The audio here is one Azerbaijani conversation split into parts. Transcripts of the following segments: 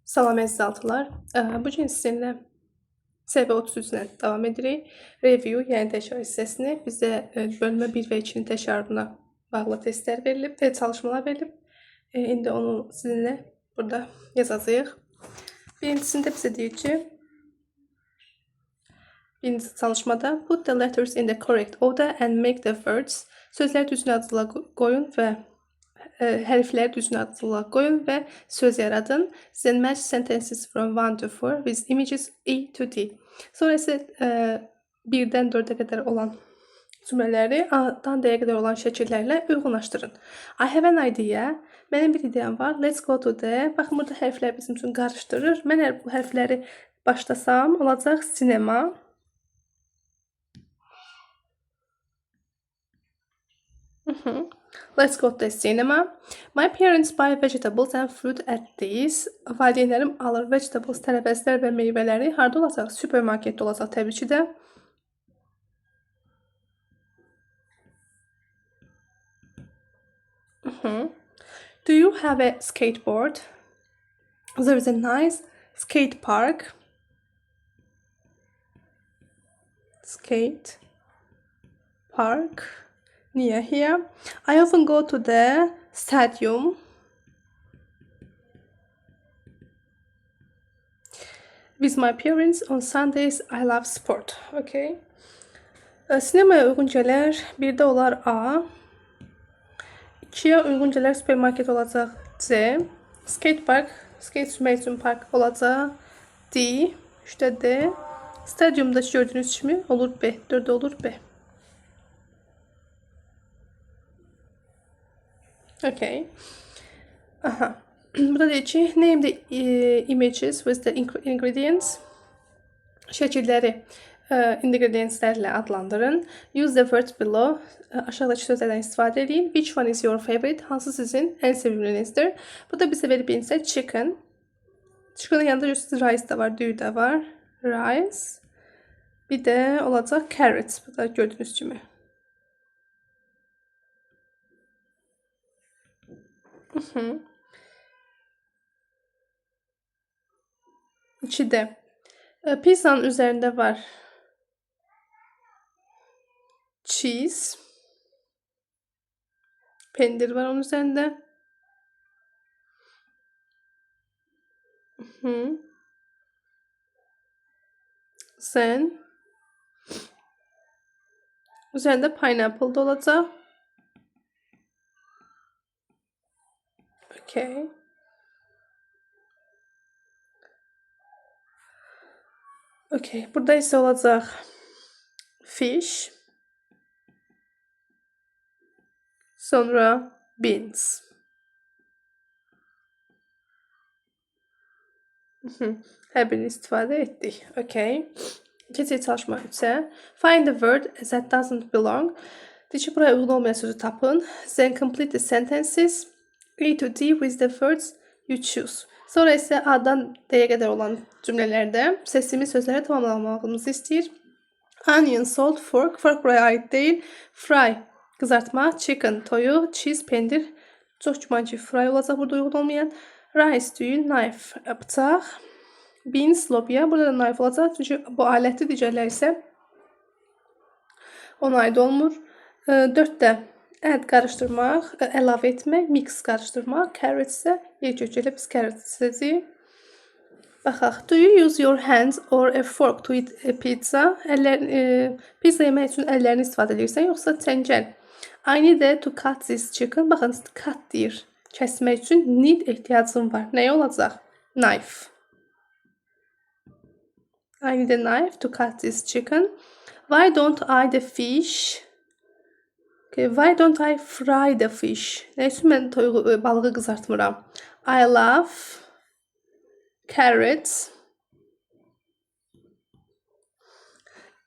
Salam əzizaltılar. Bu gün sizinlə CV33-lə davam edirik. Review, yəni təkrar hissəsini bizə bölmə 1 və 2-nin təkrarına bağlı testlər verilib, çalışmalar verilib. İndi onu sizinlə burada yazacağıq. Birincisində bizə deyir ki, birinci çalışmada put the letters in the correct order and make the words. Sözləri düzgün ardıcılığa qoyun və hərfləri düzgün ardıcılığa qoyun və söz yaradın. Then match sentences from 1 to 4 with images E to D. Sonra isə 1-dən 4-ə qədər olan cümlələri A-dan D-yə qədər olan şəkillərlə uyğunlaşdırın. I have an idea. Mənim bir ideyam var. Let's go to D. Baxın, burada hərflər bizim üçün qarışdırır. Mən əgər bu hərfləri başlasam, olacaq sinema. Let's go to the cinema. My parents buy vegetables and fruit at these. Valideynlərim alır vegetables, tərəvəzlər və meyvələri. Harda olacaq? Süpermarketdə olacaq təbii ki də. Do you have a skateboard? There is a nice skate park. Skate park near here. I often go to the stadium. With my parents on Sundays. I love sport. Okay. Sinemaya uyğun gələr. Birdə olar A. 2-yə uyğun gələr supermarket olacaq C. Skate park, skate sürmək üçün park olacaq D. 3-də D. Stadyumda gördüyünüz kimi olur B. 4-də olur B. Okay. Burada deyir ki, name the images with the ingredients. Şəkilləri ingredientslərlə adlandırın. Use the words below. Aşağıdakı sözlərdən istifadə edin. Which one is your favorite? Hansı sizin ən sevimlinizdir? Burada bizə verib insə chicken. Chicken'ın yanında rice də var, düyü də var. Rice. Bir də olacaq carrots. Burada gördüyünüz kimi. İçidə pizzanın üzərində var cheese. Pendir var onun üzərində. Then üzərində pineapple da olacaq. Okay. Okay, burada isə olacaq fish. Sonra beans. Hər birini istifadə etdik. Okay. Keçək çalışma 3-ə. Find the word that doesn't belong. Deyir ki, buraya uyğun olmayan sözü tapın. Then complete the sentences A to D with the words you choose. Sonra isə A-dan D-yə qədər olan cümlələrdə seçdiyimiz sözləri tamamlamağımızı istəyir. Onion, salt, fork. Fork buraya aid deyil. Fry, qızartma. Chicken, toyuq. Cheese, pendir. Çox güman ki, fry olacaq burada uyğun olmayan. Rice, düyün. Knife, bıçaq. Beans, lobya. Burada da knife olacaq. Çünki bu alətli digərlər isə ona aid olmur. 4-də add qarışdırmaq, əlavə etmək, mix qarışdırmaq. Carrot isə yer kökülə biz carrot seçəcəyik. Baxaq. Do you use your hands or a fork to eat a pizza? Pizza yemək üçün əllərini istifadə edirsən, yoxsa çəngəl? I need to cut this chicken. Baxın, cut deyir. Kəsmək üçün need ehtiyacım var. Nəyə olacaq? Knife. I need a knife to cut this chicken. Why don't I the fish? Okay, why don't I fry the fish? Nə üçün mən balığı qızartmıram? I love carrots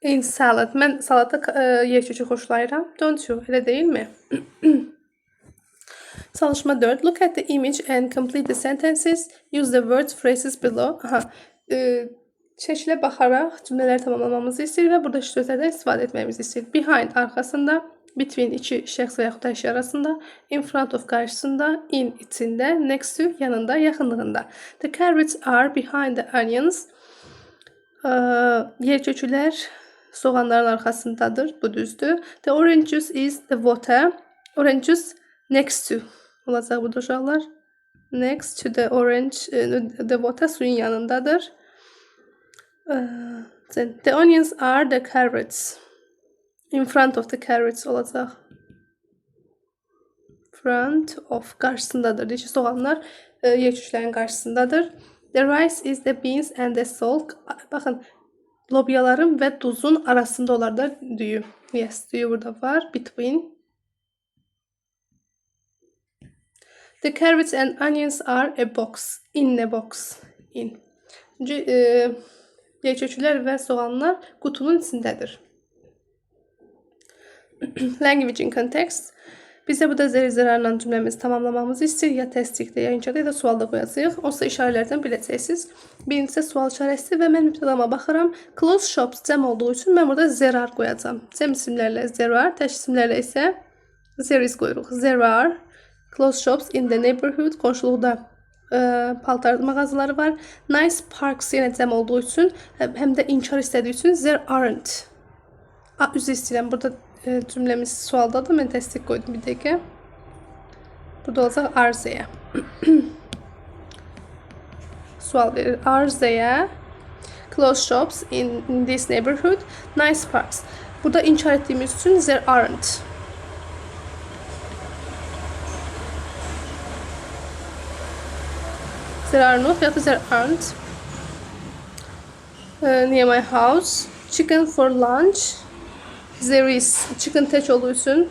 in salad. Mən salatda yer kökü xoşlayıram. Don't you? Elə deyilmi? Çalışma 4. Look at the image and complete the sentences. Use the words, phrases below. Şəkilə baxaraq cümlələri tamamlamamızı istəyir və burada sözlərdən istifadə etməyimizi istəyir. Behind, arxasında. Between iki şəxs və yaxud əşya arasında. In front of qarşısında. In içində. Next to yanında, yaxınlığında. The carrots are behind the onions. Yerkökülər soğanların arxasındadır. Bu düzdür. The orange juice is the water. Orange juice next to olacaq budur uşaqlar. Next to the orange, the water suyun yanındadır. The onions are the carrots. In front of the carrots olacaq. Front of qarşısındadır. Deyir ki, soğanlar yerköklərin qarşısındadır. The rice is the beans and the salt. Baxın, lobyaların və duzun arasında olar da düyü. Yes, düyü burada var. Between. The carrots and onions are a box. In a box. In. Yerköklər və soğanlar qutunun içindədir. Language in context. Bizə burada zərərlə cümləmizi tamamlamamızı istəyir. Ya təsdiqdə, ya inkada, ya da sualda qoyacağıq. Onsa işarələrdən biləcəksiniz. Birincisi sual işarəsi və mən mübtədama baxıram. Close shops cəm olduğu üçün mən burada there are qoyacağım. Cəm isimlərlə there are, təş isimlərlə isə there is qoyuruq. There are close shops in the neighborhood. Qonşuluqda paltar mağazaları var. Nice parks yenə cəm olduğu üçün, həm də inkar istədiyi üçün there aren't. Üzr istəyirəm. Burada cümləmiz sualdadır. Mən təsdiq qoydum bir dəqiqə. Burada olacaq arzəyə. Sual verir. Arzəyə close shops in this neighborhood. Nice parks. Burada inkar etdiyimiz üçün there aren't. There are not ya da there aren't. Near my house. Chicken for lunch. There is. Chicken tək olduğu üçün.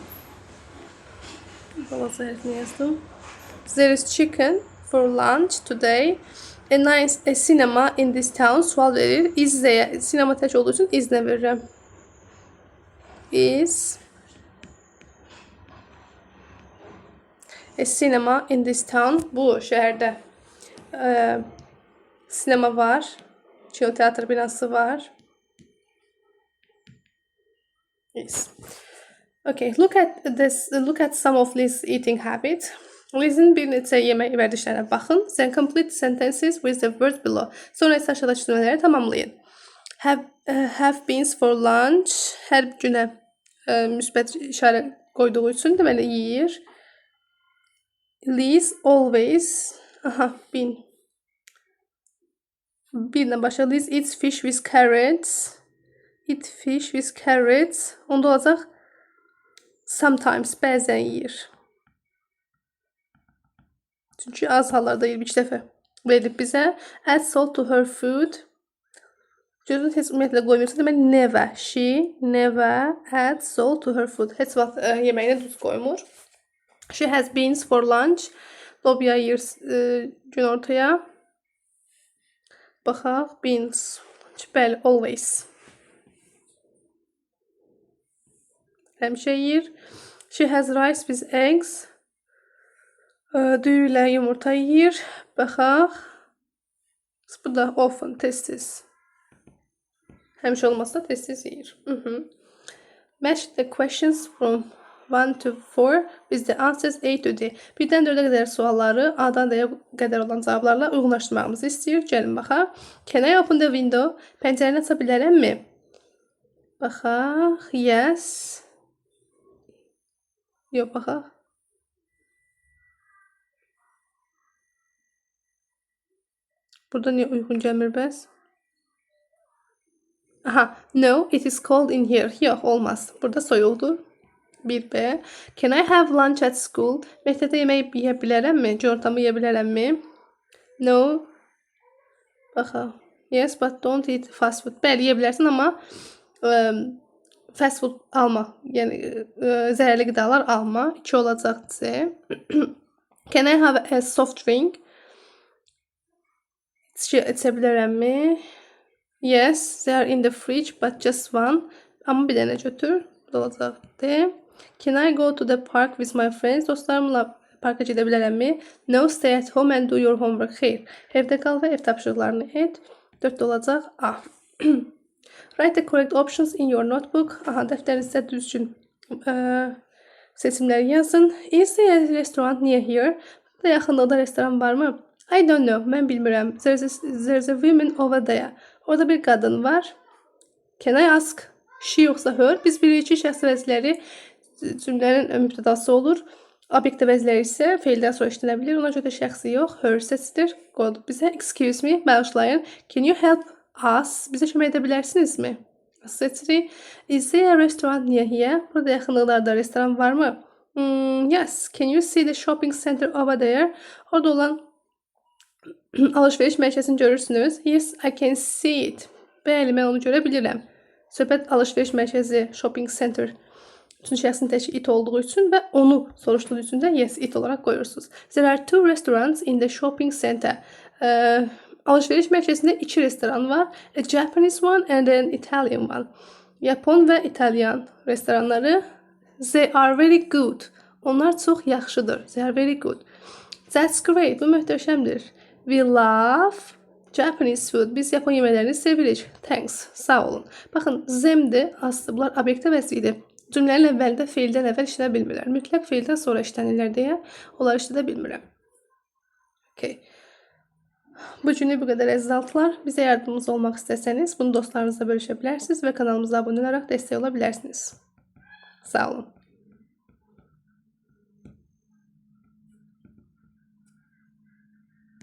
There is chicken for lunch today. A cinema in this town. Sual verir. Is there. Sinema tək olduğu üçün is nə verirəm? Is a cinema in this town. Bu şəhərdə sinema var. Kinoteatr binası var. Yes. Okay, look at some of Liz's eating habits. Liz'in bir neçə yemək vərdişlərinə baxın. Then complete sentences with the words below. Sonra isə aşağıdakı cümlələri tamamlayın. Have beans for lunch. Hər günə müsbət işarə qoyduğu üçün deməli yeyir. Liz always bean. Beanlə başa. Liz eats fish with carrots. Eat fish with carrots. Onda olacaq sometimes, bəzən yeyir. Çünki az hallarda yeyir, bir dəfə verilib bizə. Add salt to her food. Görürüz, heç ümumiyyətlə qoymuyorsa, demək never. She never adds salt to her food. Heç vaxt yeməyinə duz qoymur. She has beans for lunch. Lobya yeyir gün ortaya. Baxaq, beans. Bəli, always. Həmişə yeyir. She has rice with eggs. Düyü ilə yumurta yeyir. Baxaq. Bu da often, tez-tez. Həmişə olmasa da tez-tez yeyir. Match the questions from 1 to 4 with the answers A to D. Birdən 4-ə qədər sualları A-dan D-yə qədər olan cavablarla uyğunlaşdırmağımızı istəyir. Gəlin baxaq. Can I open the window? Pəncərəni aça bilərəmmi? Baxaq. Yes. Yox, baxaq. Burada niyə uyğun gəlmir bəs? No, it is cold in here. Yox, olmaz. Burada soyuqdur. 1B. Can I have lunch at school? Məktəbdə yemək yeyə bilərəmmi? Ortamı yeyə bilərəmmi? No. Baxaq. Yes, but don't eat fast food. Bəli, yeyə bilərsən, amma fast food alma. Yəni, zəhərli qidalar alma. 2 olacaq C. Can I have a soft drink? İçə bilərəmmi? Yes, they are in the fridge, but just one. Amma bir dənə götür. Bu olacaq D. Can I go to the park with my friends? Dostlarımla parka gedə bilərəmmi? No, stay at home and do your homework. Xeyr. Evdə qal və ev tapşırıqlarını et. 4 olacaq A. Write the correct options in your notebook. Dəftərinizdə düzgün Seçimləri yazın. Is there a restaurant near here? Burada yaxınlıqda restoran varmı? I don't know. Mən bilmirəm. There's a woman over there. Orada bir qadın var. Can I ask? She yoxsa her? Biz bilirik ki, şəxsi vəzləri cümlənin mübtədası olur. Obyekt vəzləri isə feildən sonra işlənə bilir. Ona görə də şəxsi yox, her səsidir. Qoyduq bizə. Excuse me, bağışlayın. Can you help us? Bizə kömək edə bilərsinizmi? Seçirik. Is there a restaurant near here? Burada yaxınlıqlarda restoran varmı? Yes. Can you see the shopping center over there? Orada olan alışveriş mərkəzini görürsünüz. Yes, I can see it. Bəli, mən onu görə bilirəm. Söhbət alışveriş mərkəzi, shopping center üçün şəxsin təki it olduğu üçün və onu soruşduğu üçün də yes, it olaraq qoyursunuz. There are two restaurants in the shopping center. Alışveriş mərkəzində 2 restoran var. A Japanese one and an Italian one. Yapon və İtalyan restoranları. They are very good. Onlar çox yaxşıdır. They are very good. That's great. Bu möhtəşəmdir. We love Japanese food. Biz Yapon yeməklərini sevirik. Thanks. Sağ olun. Baxın, zemdir. Aslı bunlar obyektə vəzlidir. Cümlənin əvvəlində feildən əvvəl işlənə bilmirlər. Mütləq feildən sonra işlənirlər deyə onları işlədə bilmirəm. Okay. Bu günlük bu qədər əzizaltılar. Bizə yardımcı olmaq istəsəniz bunu dostlarınızla bölüşə bilərsiniz və kanalımıza abunə olaraq dəstək ola bilərsiniz. Sağ olun.